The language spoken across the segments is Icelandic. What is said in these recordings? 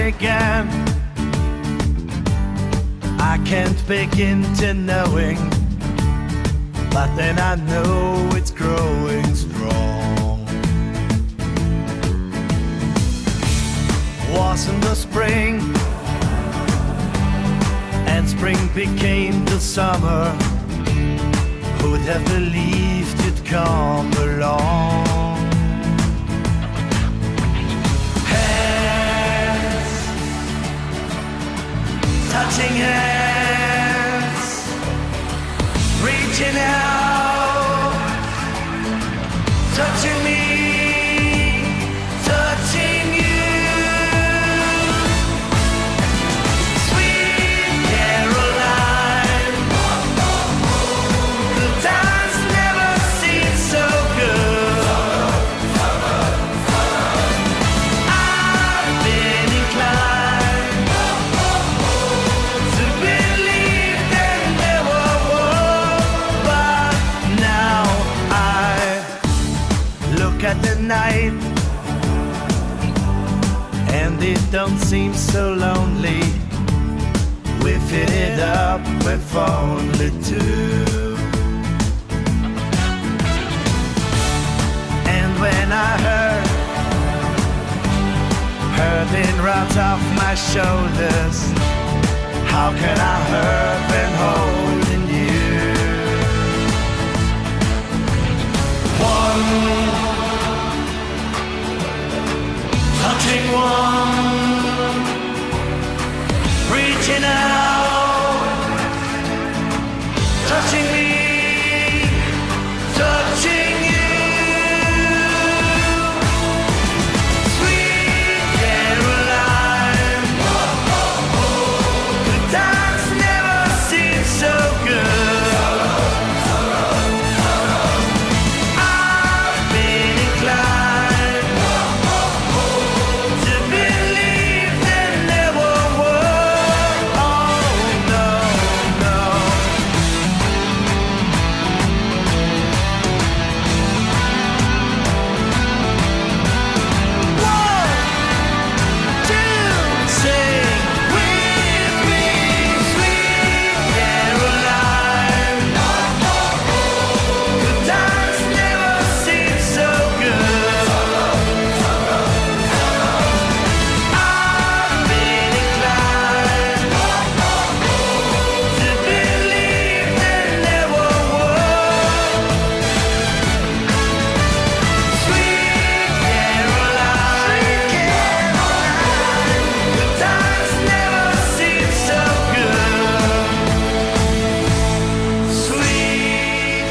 began. I can't begin to knowing, but then I know it's growing strong. Was in the spring, and spring became the summer. Who'd have believed it'd come along? Hands, touching hands, reaching out, touching me, touching you. Sweet Caroline, the times never seem so good. I've been inclined to believe there never was, but now I look at the night and it don't seem so lonely. We fit it up with only two. And when I heard it right off my shoulders, how can I hurt when holding you? One, touching one, reaching out, touching me, touching you. Sweet Caroline, the times never seem so good. I've been inclined to believe there never was. Oh no, no. One, two, sing with me, sweet Caroline. The times never seem so good. I've been inclined to believe there never was. Sweet Caroline, the times never seem so good. Sweet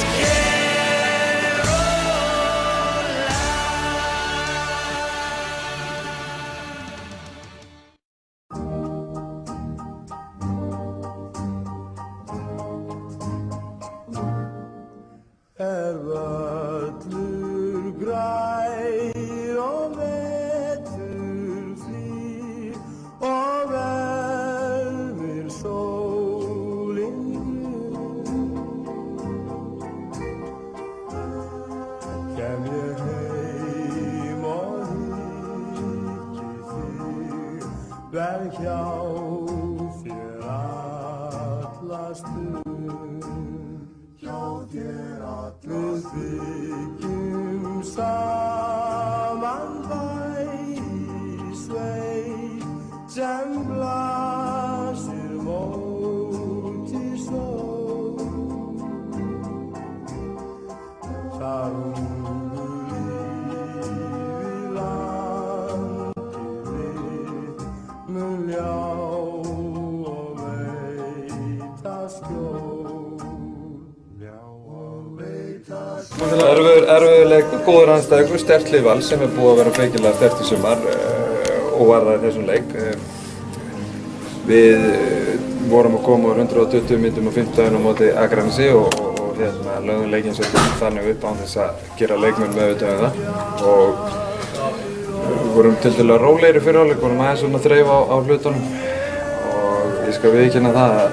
völlur grær og vetur hlýr og verður sólin grunn. Kem ég heim og hyggi þig, verð hjá þér alla stund. Hjá þér alla stund. Við byggjum saman bæ í sveit sem blasir móti sól. Þar ungur lífið landið mitt mun ljá og veita skjól. Ljá og veita skjól. Erfiðuleik, góður andstæðingur, sterkt lið Vals sem búið að vera feikilega sterkt í sumar og var það í þessum leik. Við vorum að koma úr 120 mínútum á 15 á móti Akranesi og lögðum leikinn svolítið þannig upp án þess að gera leikmenn meðvitaði það. Og við vorum tiltölulega rólegri fyrir hálfleik, vorum aðeins svona að þreifa á hlutunum og ég skal viðurkenna það að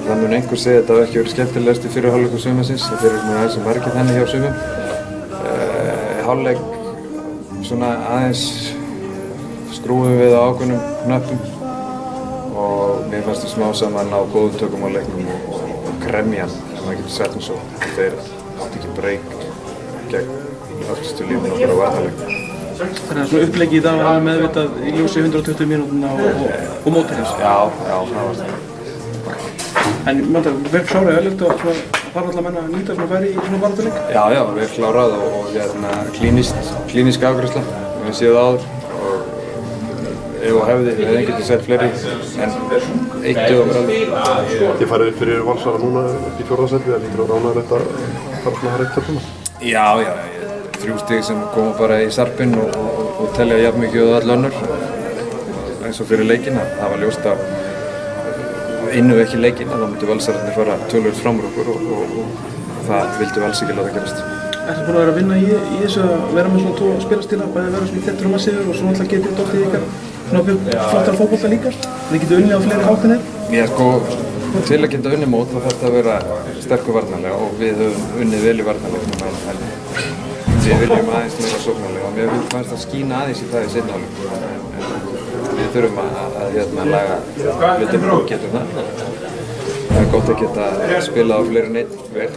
það mun einhver segja að þetta hafi ekki verið skemmtilegast í fyrri hálfleikum sumarsins. Þeir eru svona aðeins margir þannig hjá sumum. Hálfleik svona aðeins skrúfum við á ákveðnum hnöppum og mér fannst við smá saman ná góðum tökum á leiknum og kremjan, ef maður getur sett svo. Þeir átti ekki breyk gegn öllstu lífun og bara varðarleik. Þannig að svona uppleggi í dag var alveg meðvitað í ljósi 120 mínútuna og mótið þess. Já, það var það. En verður klárað öllegt og þarf alltaf menna að nýta svona færi í svona baráttuleik? Já, vel klárað og klínísk afgreiðsla. Við séum það áður og ef og hefði, við hefðum getið sett fleiri en eitt dögum er alveg. Þið farið upp fyrir Valsara núna upp í 4. sæti, það lítur að ránaður þetta fara svona að hægt töfnum? Já, 3 stig sem koma bara í sarpinn og telja jafn mikið og all önnur eins og fyrir leikina. Það var ljóst að innum við ekki leikina, þá myndu Valsararnir fara tölvöld fram úr okkur og það vildu alls ekki láta gerast. Ertu búin að vera að vinna í þessu að vera með svona 2 spilastíla, bæði að vera svona þettur og massífur og svo náttúrulega getið dottið ykkar svona flottar fótbolta líka? Þið getið unnið á fleiri hátt en Ég til að geta unnið mót þá þarf það að vera sterkur varnarlega og við höfum unnið vel í varnarlegnum en við viljum aðeins meira sóknarlega og mér fannst að skína aðeins í það í seinni hálfleik en við þurfum að laga hlutina og getum það. Það er gott að geta spilað á fleiri en einn vel.